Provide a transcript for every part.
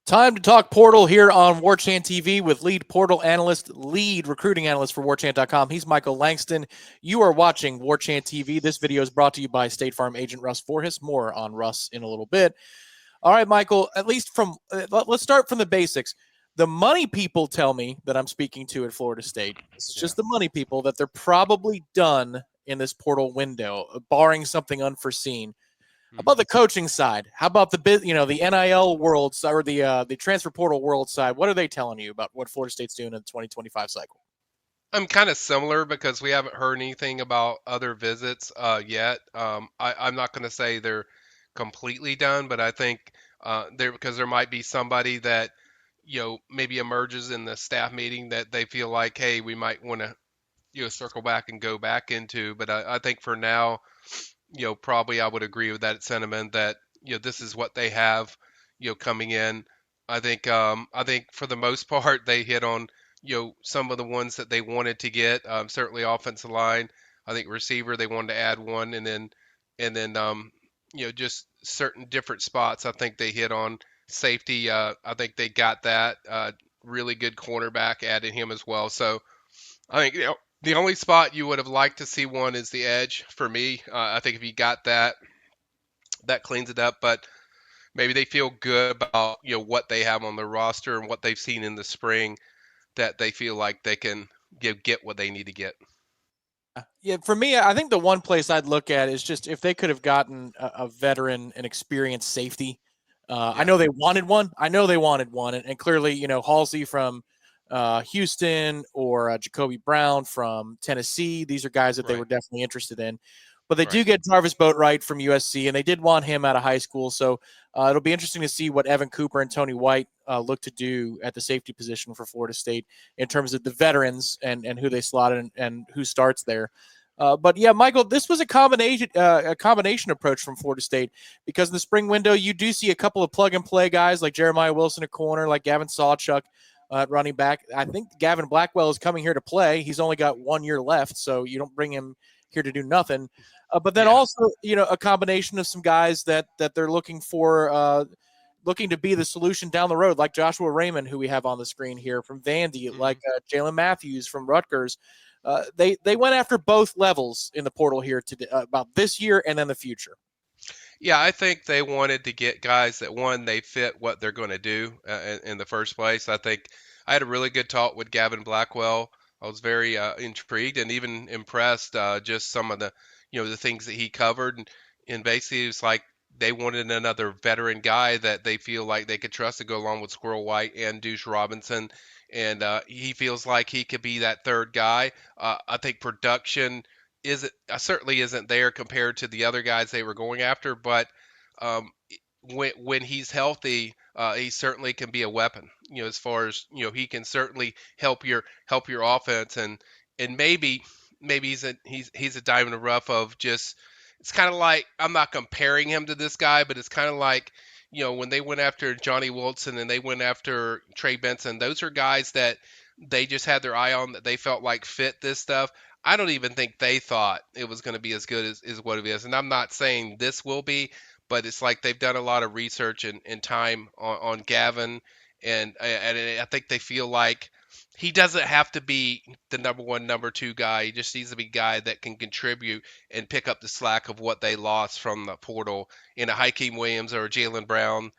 Time to talk portal here on Warchant TV with lead recruiting analyst for Warchant.com. He's Michael Langston. You are watching Warchant TV. This video is brought to you by State Farm agent Russ Forhis. More on Russ in a little bit. All right, Michael, at least let's start from the basics. The money people tell me that I'm speaking to at Florida State, this is just the money people, that they're probably done in this portal window, barring something unforeseen. How about the coaching side? How about the NIL world or the transfer portal world side? What are they telling you about what Florida State's doing in the 2025 cycle? I'm kind of similar because we haven't heard anything about other visits yet. I'm not going to say they're completely done, but I think because there might be somebody that maybe emerges in the staff meeting that they feel like, hey, we might want to circle back and go back into. But I think for now, probably I would agree with that sentiment that this is what they have coming in. I think for the most part they hit on some of the ones that they wanted to get. Certainly offensive line. I think receiver they wanted to add one, and then just certain different spots. I think they hit on safety. I think they got that. Really good cornerback, added him as well. So I think the only spot you would have liked to see one is the edge for me. I think if you got that, that cleans it up. But maybe they feel good about what they have on their roster and what they've seen in the spring, that they feel like they can get what they need to get. Yeah, for me, I think the one place I'd look at is just if they could have gotten a veteran, an experienced safety. I know they wanted one. And clearly, Halsey from Houston or Jacoby Brown from Tennessee. These are guys that they were definitely interested in. But they do get Jarvis Boatwright from USC, and they did want him out of high school. So it'll be interesting to see what Evan Cooper and Tony White look to do at the safety position for Florida State in terms of the veterans and who they slotted and who starts there. But yeah, Michael, this was a combination approach from Florida State, because in the spring window you do see a couple of plug and play guys like Jeremiah Wilson at corner, like Gavin Sawchuk running back. I think Gavin Blackwell is coming here to play. He's only got 1 year left, so you don't bring him here to do nothing. But then also, a combination of some guys that they're looking for, looking to be the solution down the road, like Joshua Raymond, who we have on the screen here from Vandy, like Jalen Matthews from Rutgers. They went after both levels in the portal here about this year and then the future. Yeah, I think they wanted to get guys that, one, they fit what they're going to do in the first place. I think I had a really good talk with Gavin Blackwell. I was very intrigued and even impressed, just some of the the things that he covered, and basically it's like they wanted another veteran guy that they feel like they could trust to go along with Squirrel White and Deuce Robinson, and he feels like he could be that third guy. I think production isn't certainly isn't there compared to the other guys they were going after, but um, when he's healthy, he certainly can be a weapon. As far as he can certainly help your offense, and maybe he's a diamond in the rough of just. It's kind of like, I'm not comparing him to this guy, but it's kind of like when they went after Johnny Wilson and they went after Trey Benson. Those are guys that they just had their eye on, that they felt like fit this stuff. I don't even think they thought it was going to be as good as what it is. And I'm not saying this will be, but it's like they've done a lot of research and time on Gavin. And I think they feel like he doesn't have to be the number one, number two guy. He just needs to be a guy that can contribute and pick up the slack of what they lost from the portal in a Hakeem Williams or a Jalen Brown,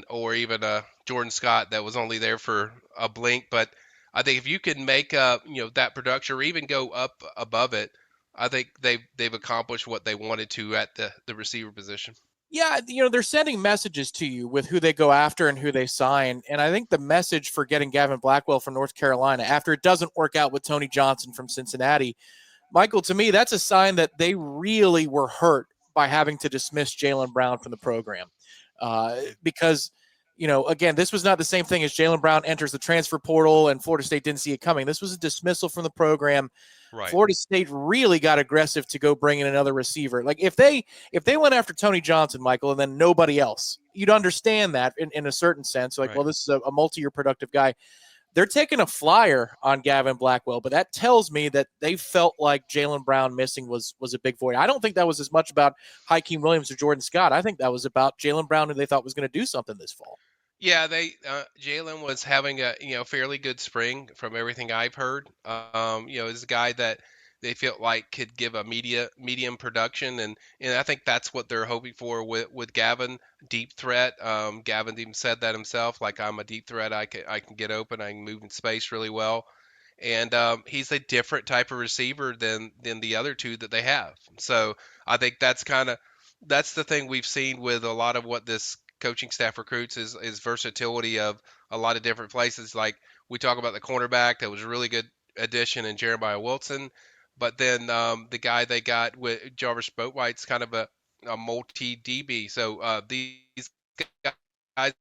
or even a Jordan Scott that was only there for a blink. But I think if you can make up that production or even go up above it, I think they've accomplished what they wanted to at the receiver position. Yeah, they're sending messages to you with who they go after and who they sign. And I think the message for getting Gavin Blackwell from North Carolina, after it doesn't work out with Tony Johnson from Cincinnati, Michael, to me, that's a sign that they really were hurt by having to dismiss Jalen Brown from the program. Because, again, this was not the same thing as Jalen Brown enters the transfer portal and Florida State didn't see it coming. This was a dismissal from the program. Right. Florida State really got aggressive to go bring in another receiver. Like if they went after Tony Johnson, Michael, and then nobody else, you'd understand that in a certain sense. Like, well, this is a multi-year productive guy. They're taking a flyer on Gavin Blackwell, but that tells me that they felt like Jalen Brown missing was a big void. I don't think that was as much about Hakeem Williams or Jordan Scott. I think that was about Jalen Brown, who they thought was going to do something this fall. Yeah, they Jalen was having a fairly good spring from everything I've heard. Is a guy that they felt like could give a medium production, and I think that's what they're hoping for with Gavin, deep threat. Gavin even said that himself, like I'm a deep threat. I can get open. I can move in space really well, and he's a different type of receiver than the other two that they have. So I think that's the thing we've seen with a lot of what this coaching staff recruits is versatility of a lot of different places. Like we talk about the cornerback that was a really good addition in Jeremiah Wilson, but then the guy they got with Jarvis Boatwright's kind of a multi DB. So these guys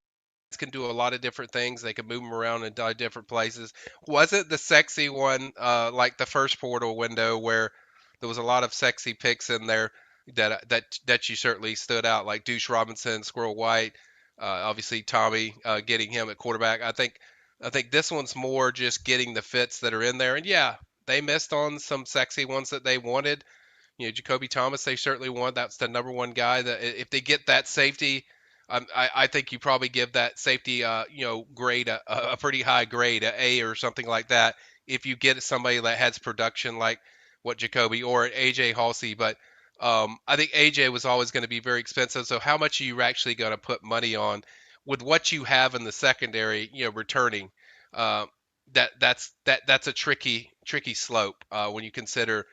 can do a lot of different things. They can move them around in different places. Was it the sexy one, like the first portal window, where there was a lot of sexy picks in there that you certainly stood out, like Deuce Robinson, Squirrel White, obviously Tommy, getting him at quarterback. I think this one's more just getting the fits that are in there. And yeah, they missed on some sexy ones that they wanted. Jacoby Thomas, they certainly want. That's the number one guy. That if they get that safety, I think you probably give that safety, grade a pretty high grade, A or something like that. If you get somebody that has production like what Jacoby or AJ Halsey, but I think AJ was always going to be very expensive. So how much are you actually going to put money on with what you have in the secondary? Returning. Uh, that's a tricky slope when you consider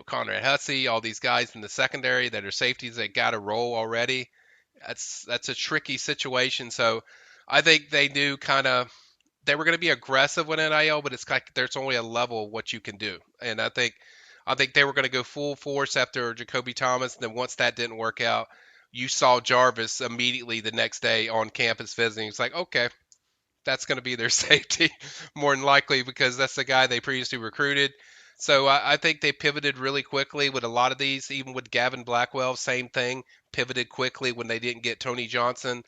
Conrad Hussey, all these guys in the secondary that are safeties that got a role already. That's a tricky situation. So I think they knew kind of they were going to be aggressive with NIL, but it's like there's only a level of what you can do. And I think they were going to go full force after Jacoby Thomas. And then once that didn't work out, you saw Jarvis immediately the next day on campus visiting. It's like, okay, that's going to be their safety more than likely because that's the guy they previously recruited. So I think they pivoted really quickly with a lot of these, even with Gavin Blackwell, same thing, pivoted quickly when they didn't get Tony Johnson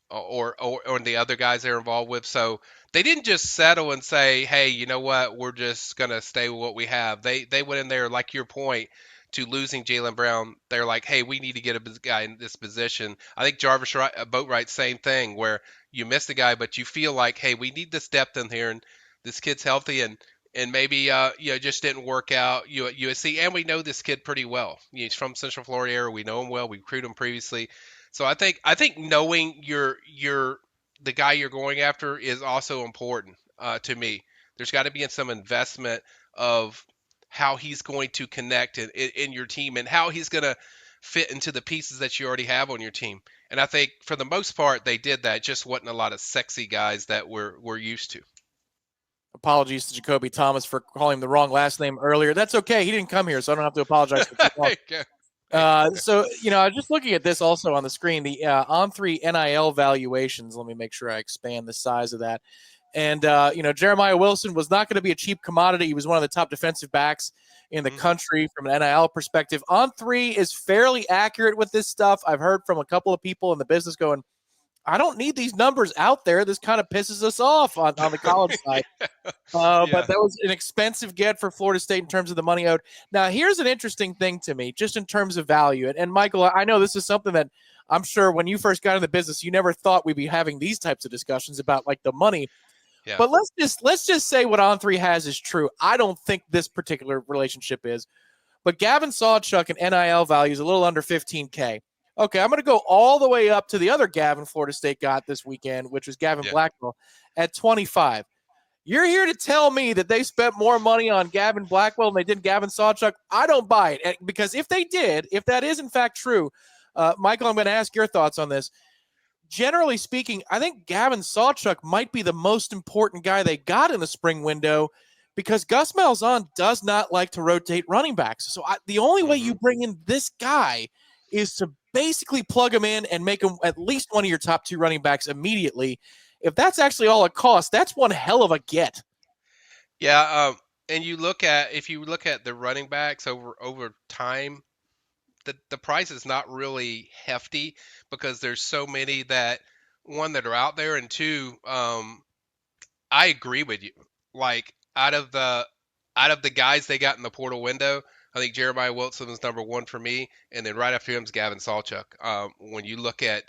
or the other guys they're involved with. So they didn't just settle and say, "Hey, you know what? We're just gonna stay with what we have." They went in there, like your point, to losing Jalen Brown. They're like, "Hey, we need to get a guy in this position." I think Jarvis Boatwright, same thing, where you missed a guy, but you feel like, "Hey, we need this depth in here, and this kid's healthy, and maybe just didn't work out at USC, and we know this kid pretty well. He's from Central Florida area. We know him well. We recruited him previously, so I think knowing your the guy you're going after is also important to me. There's got to be some investment of how he's going to connect in your team and how he's going to fit into the pieces that you already have on your team. And I think for the most part they did that. It just wasn't a lot of sexy guys that we're used to. Apologies to Jacoby Thomas for calling him the wrong last name earlier. That's okay. He didn't come here, so I don't have to apologize for too long. There you go. There you go. So, I was just looking at this also on the screen, the On3 NIL valuations. Let me make sure I expand the size of that. And, Jeremiah Wilson was not going to be a cheap commodity. He was one of the top defensive backs in the Hmm. country from an NIL perspective. On3 is fairly accurate with this stuff. I've heard from a couple of people in the business going, I don't need these numbers out there. This kind of pisses us off on the college side. But Yeah. that was an expensive get for Florida State in terms of the money owed. Now, here's an interesting thing to me, just in terms of value. And Michael, I know this is something that I'm sure when you first got in the business, you never thought we'd be having these types of discussions about like the money. Yeah. But let's just say what On3 has is true. I don't think this particular relationship is. But Gavin Sawchuk and NIL value is a little under 15K. Okay, I'm going to go all the way up to the other Gavin Florida State got this weekend, which was Gavin Yeah. Blackwell at 25. You're here to tell me that they spent more money on Gavin Blackwell than they did Gavin Sawchuk? I don't buy it. Because if they did, if that is in fact true, Michael, I'm going to ask your thoughts on this. Generally speaking, I think Gavin Sawchuk might be the most important guy they got in the spring window because Gus Malzahn does not like to rotate running backs. So the only way Hmm. you bring in this guy is to basically plug him in and make him at least one of your top two running backs immediately. If that's actually all it costs, that's one hell of a get. Yeah. And if you look at the running backs over time, the price is not really hefty because there's so many that are out there, and two, I agree with you. Like out of the guys they got in the portal window, I think Jeremiah Wilson was number one for me, and then right after him is Gavin Sawchuk. When you look at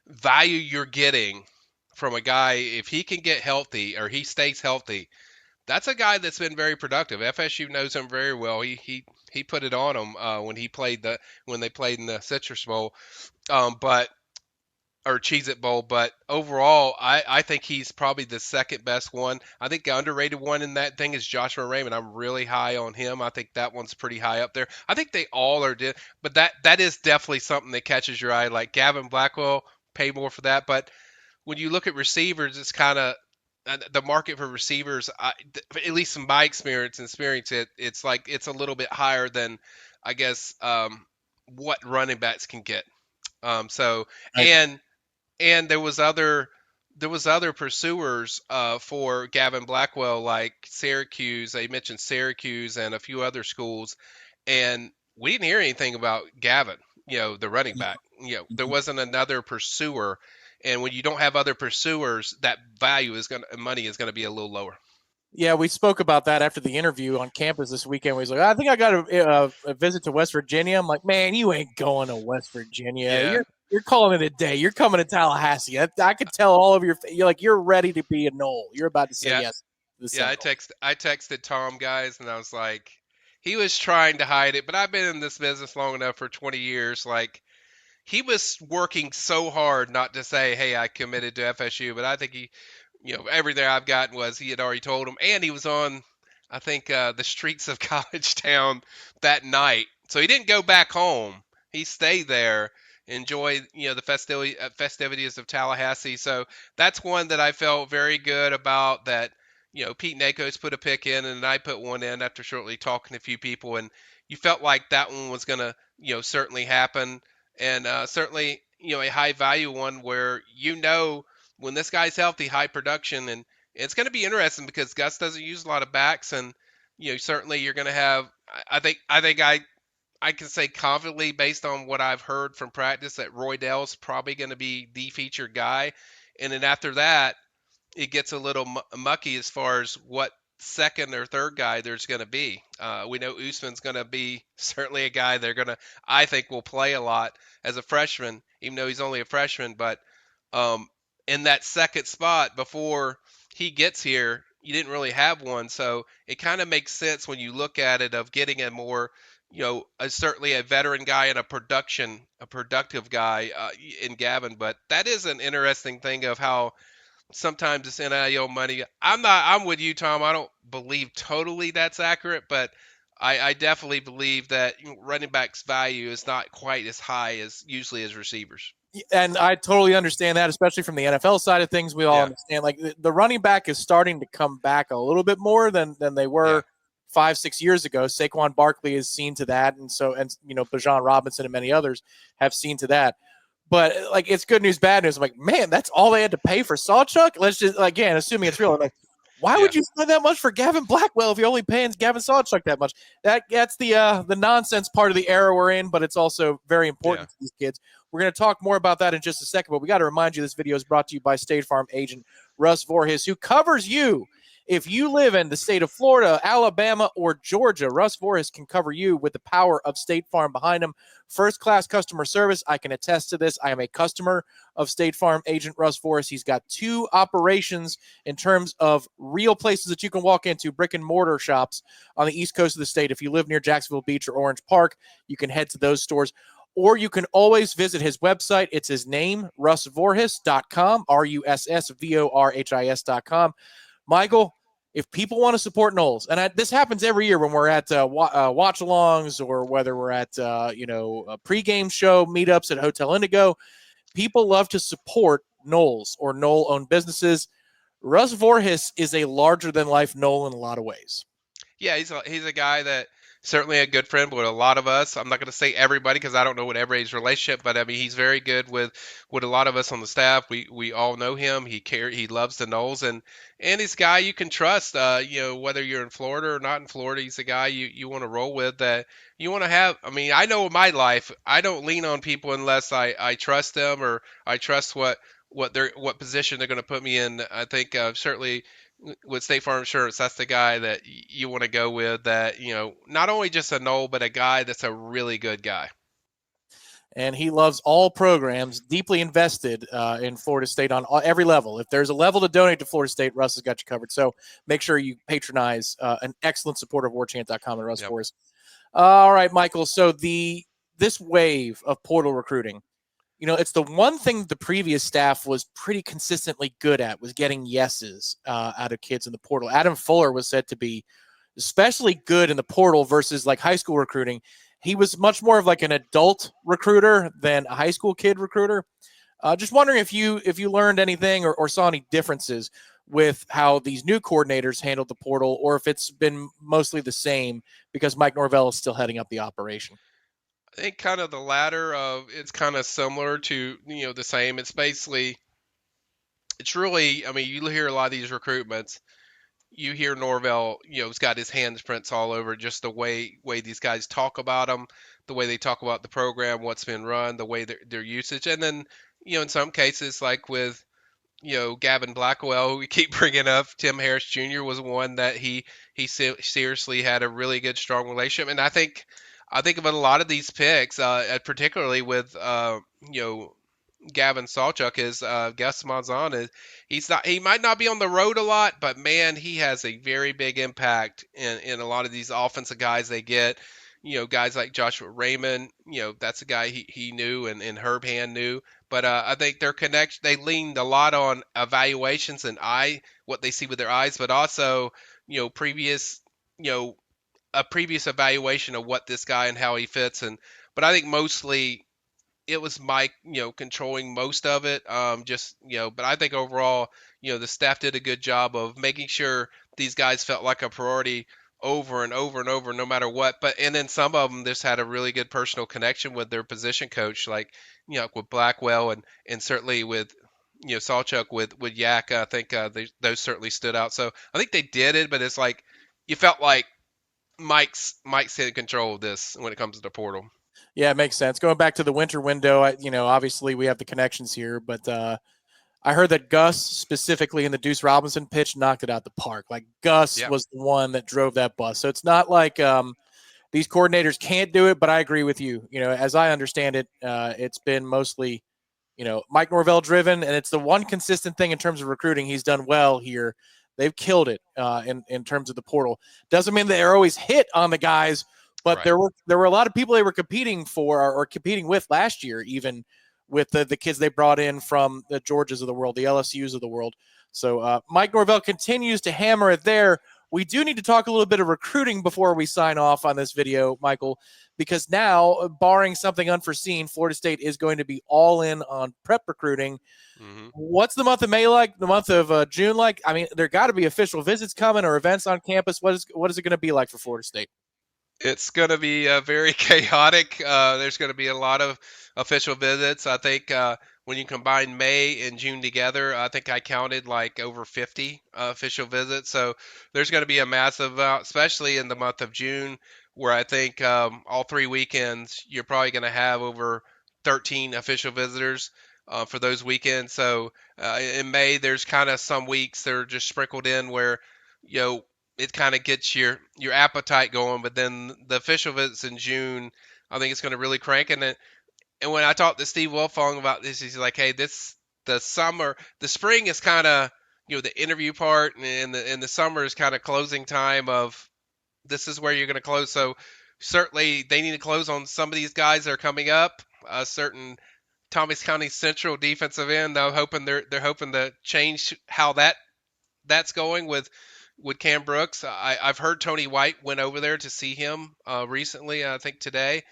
value you're getting from a guy, if he can get healthy or he stays healthy, that's a guy that's been very productive. FSU knows him very well. He put it on him when they played in the Citrus Bowl, but or Cheez It Bowl. But overall, I think he's probably the second best one. I think the underrated one in that thing is Joshua Raymond. I'm really high on him. I think that one's pretty high up there. I think they all are, but that is definitely something that catches your eye. Like Gavin Blackwell, pay more for that. But when you look at receivers, it's kind of the market for receivers. At least in my experience, it's like it's a little bit higher than I guess what running backs can get. So Right. and and there was other pursuers for Gavin Blackwell, like Syracuse. They mentioned Syracuse and a few other schools, and we didn't hear anything about Gavin. The running back. There wasn't another pursuer, and when you don't have other pursuers, that money is gonna be a little lower. Yeah, we spoke about that after the interview on campus this weekend. He's like, I think I got a visit to West Virginia. I'm like, man, you ain't going to West Virginia. Yeah, You're calling it a day. You're coming to Tallahassee. I could tell all of you're like you're ready to be a Nole. You're about to say yeah, yes to the yeah. I Seminoles. text I texted Tom, guys, and I was like, he was trying to hide it, but I've been in this business long enough for 20 years. Like, he was working so hard not to say, "Hey, I committed to FSU," but I think everything I've gotten was he had already told him, and he was on, I think, the streets of College Town that night, so he didn't go back home. He stayed there, enjoyed the festivities of Tallahassee. So that's one that I felt very good about. That Pete Nakos put a pick in, and I put one in after shortly talking to a few people, and you felt like that one was gonna certainly happen, and certainly a high value one where when this guy's healthy, high production, and it's going to be interesting because Gus doesn't use a lot of backs, and certainly you're going to have. I can say confidently based on what I've heard from practice that Roy Dell's probably going to be the featured guy, and then after that it gets a little mucky as far as what second or third guy there's going to be. We know Usman's going to be certainly a guy I think, will play a lot as a freshman, even though he's only a freshman. But um, in that second spot before he gets here, you didn't really have one. So it kind of makes sense when you look at it of getting a more, certainly a veteran guy and a productive guy in Gavin. But that is an interesting thing of how sometimes it's NIL money. I'm with you, Tom. I don't believe totally that's accurate, but I definitely believe that running backs value is not quite as high as usually as receivers. And I totally understand that, especially from the NFL side of things. We all Yeah, understand like the running back is starting to come back a little bit more than they yeah, were 5-6 years ago. Saquon Barkley has seen to that, and Bijan Robinson and many others have seen to that. But like it's good news, bad news. I'm like, man, that's all they had to pay for Sawchuk. Let's just again, assuming it's real. I'm like, why yeah, would you spend that much for Gavin Blackwell if you're only paying Gavin Sawchuk that much? That's the nonsense part of the era we're in, but it's also very yeah. important to these kids. We're going to talk more about that in just a second, but we got to remind you this video is brought to you by State Farm agent Russ Voorhis, who covers you. If you live in the state of Florida, Alabama, or Georgia, Russ Voorhis can cover you with the power of State Farm behind him. First-class customer service. I can attest to this. I am a customer of State Farm agent Russ Voorhis. He's got 2 operations in terms of real places that you can walk into, brick and mortar shops on the east coast of the state. If you live near Jacksonville Beach or Orange Park, you can head to those stores. Or you can always visit his website. It's his name, russvorhis.com, RUSSVORHIS.com. Michael, if people want to support Noles, and this happens every year when we're at watch-alongs or whether we're at a pregame show meetups at Hotel Indigo, people love to support Noles or Nole-owned businesses. Russ Voorhis is a larger-than-life Nole in a lot of ways. Yeah, he's a guy that certainly a good friend with a lot of us. I'm not going to say everybody because I don't know what everybody's relationship, but I mean he's very good with a lot of us on the staff. We all know him. He loves the Knowles, and he's a guy you can trust. Whether you're in Florida or not in Florida, he's a guy you want to roll with. That you want to have. I mean, I know in my life I don't lean on people unless I trust them or I trust what position they're going to put me in. I think certainly with State Farm Insurance, that's the guy that you want to go with. That not only just a Knoll, but a guy that's a really good guy. and he loves all programs, deeply invested in Florida State on every level. If there's a level to donate to Florida State, Russ has got you covered. So make sure you patronize an excellent supporter of warchant.com and Russ Yep. for us. All right, Michael. So this wave of portal recruiting, it's the one thing the previous staff was pretty consistently good at, was getting yeses out of kids in the portal. Adam Fuller was said to be especially good in the portal versus like high school recruiting. He was much more of like an adult recruiter than a high school kid recruiter. Just wondering if you learned anything or saw any differences with how these new coordinators handled the portal, or if it's been mostly the same because Mike Norvell is still heading up the operation. I think kind of the latter of it's kind of similar to the same. It's basically it's really I mean you hear a lot of these recruitments. You hear Norvell, has got his handprints all over just the way these guys talk about them, the way they talk about the program, what's been run, the way their usage, and then in some cases like with Gavin Blackwell, who we keep bringing up, Tim Harris Jr. was one that he seriously had a really good strong relationship, and I think of a lot of these picks, particularly with Gavin Sawchuk is Gus Malzahn is he might not be on the road a lot, but man, he has a very big impact in a lot of these offensive guys they get. Guys like Joshua Raymond, that's a guy he knew and Herb Hand knew. But I think their connection they leaned a lot on evaluations and what they see with their eyes, but also previous you know a previous evaluation of what this guy and how he fits. But I think mostly it was Mike, controlling most of it. But I think overall, the staff did a good job of making sure these guys felt like a priority over and over and over, no matter what. And then some of them just had a really good personal connection with their position coach, like with Blackwell and certainly with Salchuk with Yak. I think those certainly stood out. So I think they did it, but it's like you felt like Mike's in control of this when it comes to the portal. Yeah, it makes sense. Going back to the winter window, obviously we have the connections here, but I heard that Gus, specifically in the Deuce Robinson pitch, knocked it out the park. Like Gus Yeah. was the one that drove that bus. So it's not like these coordinators can't do it, but I agree with you. As I understand it, it's been mostly Mike Norvell driven, and it's the one consistent thing in terms of recruiting he's done well here. They've killed it in terms of the portal. Doesn't mean they're always hit on the guys, but Right. there were a lot of people they were competing for or competing with last year, even with the kids they brought in from the Georgias of the world, the LSUs of the world. So Mike Norvell continues to hammer it there. We do need to talk a little bit of recruiting before we sign off on this video, Michael, because now, barring something unforeseen, Florida State is going to be all in on prep recruiting. Hmm. What's the month of May like? The month of June like? I mean, there got to be official visits coming or events on campus. What is it going to be like for Florida State? It's going to be very chaotic. There's going to be a lot of official visits. I think when you combine May and June together, I think I counted like over 50 official visits. So there's going to be a massive, especially in the month of June, where I think all 3 weekends you're probably going to have over 13 official visitors for those weekends. So in May, there's kind of some weeks that are just sprinkled in where you know it kind of gets your appetite going. But then the official visits in June, I think it's going to really crank. And when I talked to Steve Wilfong about this, he's like, "Hey, the spring is kind of the interview part, and the summer is kind of closing time of this is where you're going to close. So certainly they need to close on some of these guys that are coming up. A certain Thomas County Central defensive end. They're hoping to change how that's going with Cam Brooks. I've heard Tony White went over there to see him recently. I think today.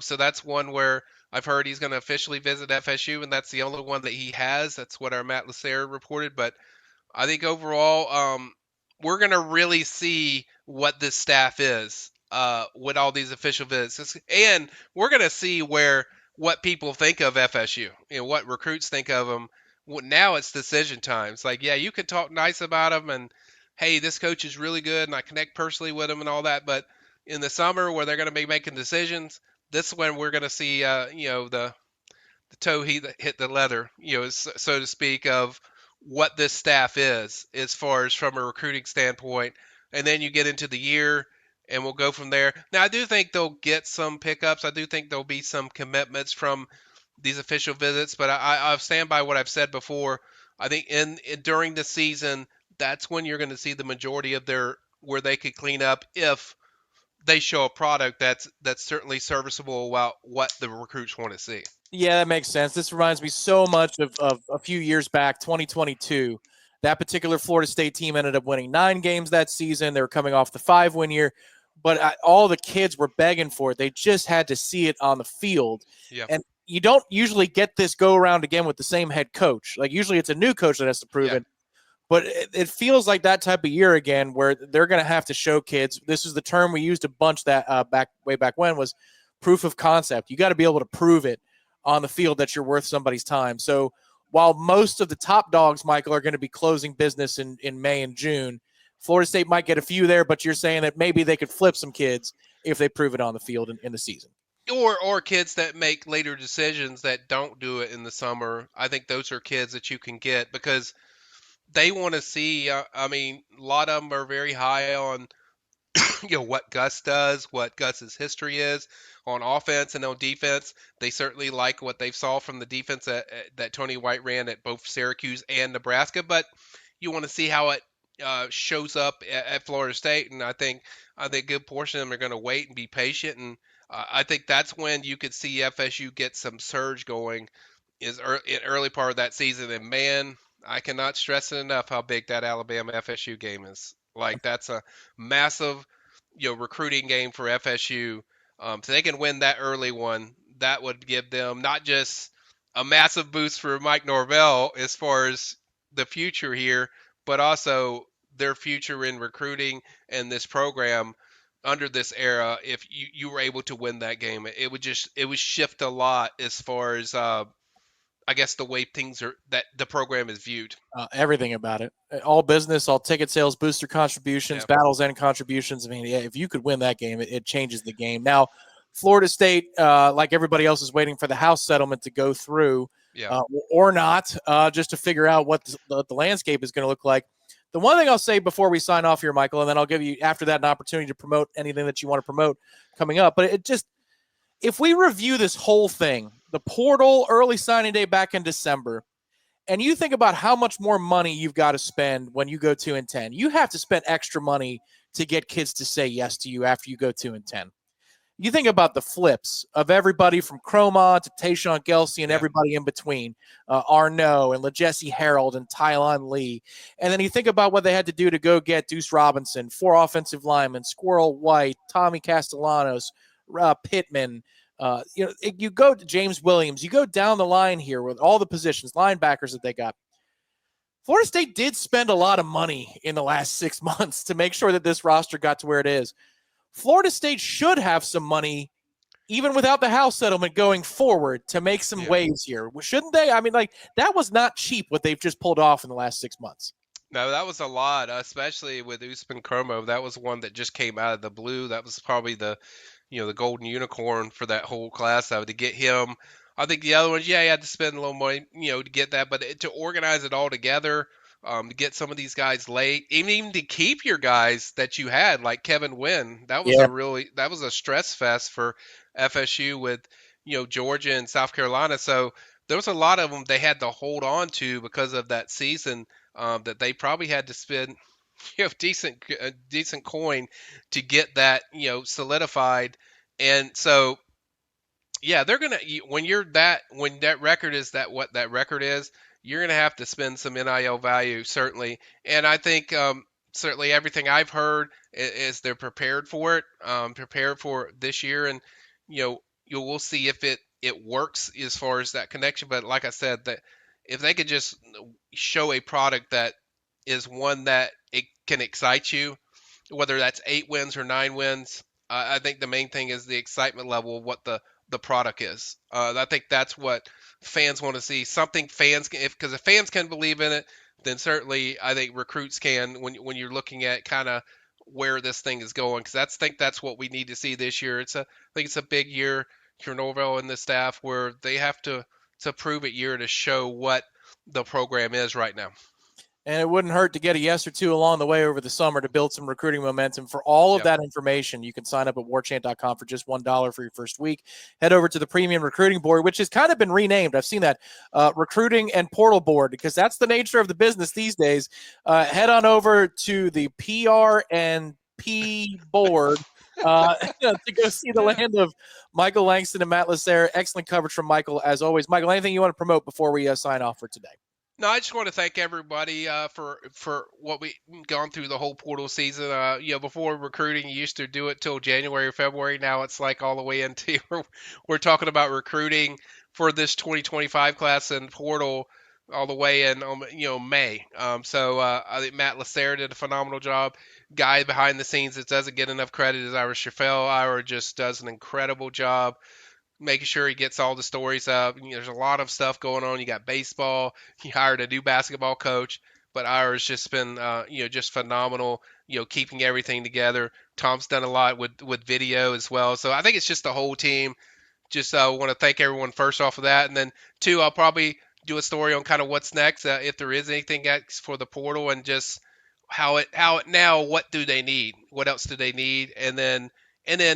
So that's one where I've heard he's going to officially visit FSU, and that's the only one that he has. That's what our Matt Lacer reported. But I think overall, we're going to really see what this staff is with all these official visits, and we're going to see what people think of FSU, what recruits think of them. Now it's decision times. Like, yeah, you can talk nice about them, and hey, this coach is really good, and I connect personally with him and all that. But in the summer, where they're going to be making decisions, this is when we're going to see, the toe hit the leather, so to speak, of what this staff is as far as from a recruiting standpoint. And then you get into the year, and we'll go from there. Now, I do think they'll get some pickups. I do think there'll be some commitments from these official visits, but I stand by what I've said before. I think during the season, that's when you're going to see the majority of their where they could clean up if they show a product that's certainly serviceable about what the recruits want to see. Yeah, that makes sense. This reminds me so much of a few years back, 2022. That particular Florida State team ended up winning 9 games that season. They were coming off the 5-win year, but all the kids were begging for it. They just had to see it on the field. Yeah, And you don't usually get this go around again with the same head coach. Like usually it's a new coach that has to prove yeah. it. But it feels like that type of year again, where they're going to have to show kids. This is the term we used a bunch that way back when was proof of concept. You got to be able to prove it on the field that you're worth somebody's time. So while most of the top dogs, Michael, are going to be closing business in May and June, Florida State might get a few there, but you're saying that maybe they could flip some kids if they prove it on the field in the season. Or kids that make later decisions that don't do it in the summer. I think those are kids that you can get because they want to see. I mean, a lot of them are very high on what Gus does, what Gus's history is on offense and on defense. They certainly like what they saw from the defense that Tony White ran at both Syracuse and Nebraska, but you want to see how it shows up at Florida State, and I think a good portion of them are going to wait and be patient, and I think that's when you could see FSU get some surge going is in early part of that season. And man, I cannot stress it enough how big that Alabama FSU game is. Like that's a massive, recruiting game for FSU. So they can win that early one. That would give them not just a massive boost for Mike Norvell as far as the future here, but also their future in recruiting and this program under this era. If you were able to win that game, it would shift a lot as far as I guess the way things are that the program is viewed. Everything about it, all business, all ticket sales, booster contributions, Yeah, battles and contributions. I mean, yeah, if you could win that game, it changes the game. Now, Florida State, like everybody else, is waiting for the House settlement to go through, yeah, or not, just to figure out what the landscape is going to look like. The one thing I'll say before we sign off here, Michael, and then I'll give you after that an opportunity to promote anything that you want to promote coming up. But it just, if we review this whole thing, the portal, early signing day back in December, and you think about how much more money you've got to spend when you go 2-10, you have to spend extra money to get kids to say yes to you after you go 2-10. You think about the flips of everybody from Chroma to Tayshawn Gelsey and yeah, everybody in between, Arnaud and LeJesse Harold and Tylon Lee. And then you think about what they had to do to go get Deuce Robinson, 4 offensive linemen, Squirrel White, Tommy Castellanos, Pittman. You go to James Williams, you go down the line here with all the positions, linebackers that they got. Florida State did spend a lot of money in the last 6 months to make sure that this roster got to where it is. Florida State should have some money, even without the House settlement going forward, to make some yeah. waves here. Shouldn't they? I mean, like, that was not cheap what they've just pulled off in the last 6 months. No, that was a lot, especially with Usman Chromo. That was one that just came out of the blue. That was probably the golden unicorn for that whole class. To get him. I think the other ones, yeah, you had to spend a little money, to get that, but to organize it all together, to get some of these guys late, even to keep your guys that you had, like Kevin Wynn, Yeah. that was a stress fest for FSU with, Georgia and South Carolina. So there was a lot of them they had to hold on to because of that season, that they probably had to spend decent coin to get that solidified. And so yeah, they're gonna when that record is that what that record is, you're gonna have to spend some NIL value certainly. And I think certainly everything I've heard is they're prepared for it, prepared for this year, and we'll see if it works as far as that connection. But like I said, that if they could just show a product that is one that it can excite you, whether that's 8 wins or 9 wins. I think the main thing is the excitement level of what the product is. I think that's what fans want to see. Something fans can, because if fans can believe in it, then certainly I think recruits can. When you're looking at kind of where this thing is going, because that's what we need to see this year. I think it's a big year for Norvell and the staff where they have to prove it year to show what the program is right now. And it wouldn't hurt to get a yes or two along the way over the summer to build some recruiting momentum. For all of Yep. that information, you can sign up at warchant.com for just $1 for your first week. Head over to the Premium Recruiting Board, which has kind of been renamed. I've seen that Recruiting and Portal Board, because that's the nature of the business these days. Head on over to the PR and P board to go see the land of Michael Langston and Matt Lasser. Excellent coverage from Michael, as always. Michael, anything you want to promote before we sign off for today? No, I just want to thank everybody for what we gone through the whole portal season. Before recruiting, you used to do it till January or February. Now it's like all the way into we're talking about recruiting for this 2025 class and portal all the way in May. I think Matt Lasser did a phenomenal job. Guy behind the scenes that doesn't get enough credit is Ira Schafel. Ira just does an incredible job making sure he gets all the stories up. There's a lot of stuff going on. You got baseball. He hired a new basketball coach, but Ira's just been, just phenomenal. Keeping everything together. Tom's done a lot with video as well. So I think it's just the whole team. Just want to thank everyone first off of that, and then two, I'll probably do a story on kind of what's next, if there is anything next for the portal, and just how it now. What do they need? What else do they need? And then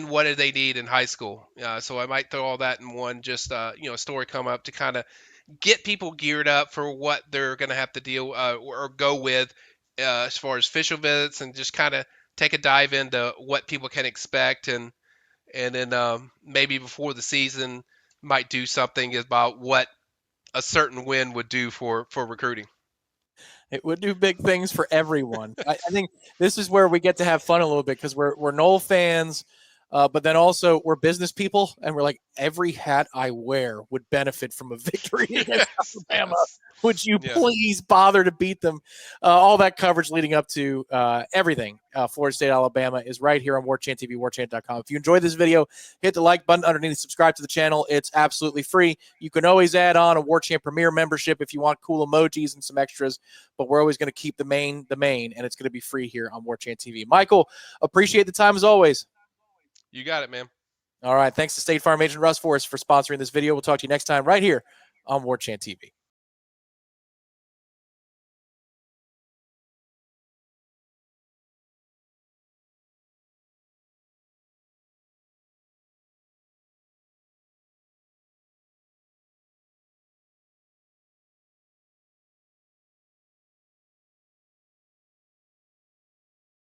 what do they need in high school? So I might throw all that in one, just a story come up to kind of get people geared up for what they're going to have to deal or go with as far as official visits, and just kind of take a dive into what people can expect, and then maybe before the season might do something about what a certain win would do for recruiting. It would do big things for everyone. I think this is where we get to have fun a little bit, because we're Nole fans, but then also we're business people, and we're like, every hat I wear would benefit from a victory against Alabama. Yes. Would you Yeah. please bother to beat them? All that coverage leading up to everything Florida State, Alabama is right here on Warchant TV, warchant.com. If you enjoyed this video, hit the like button underneath, subscribe to the channel. It's absolutely free. You can always add on a Warchant Premier membership if you want cool emojis and some extras, but we're always going to keep the main, and it's going to be free here on Warchant TV. Michael, appreciate the time as always. You got it, man. All right. Thanks to State Farm agent Russ Forrest for sponsoring this video. We'll talk to you next time right here on Warchant TV.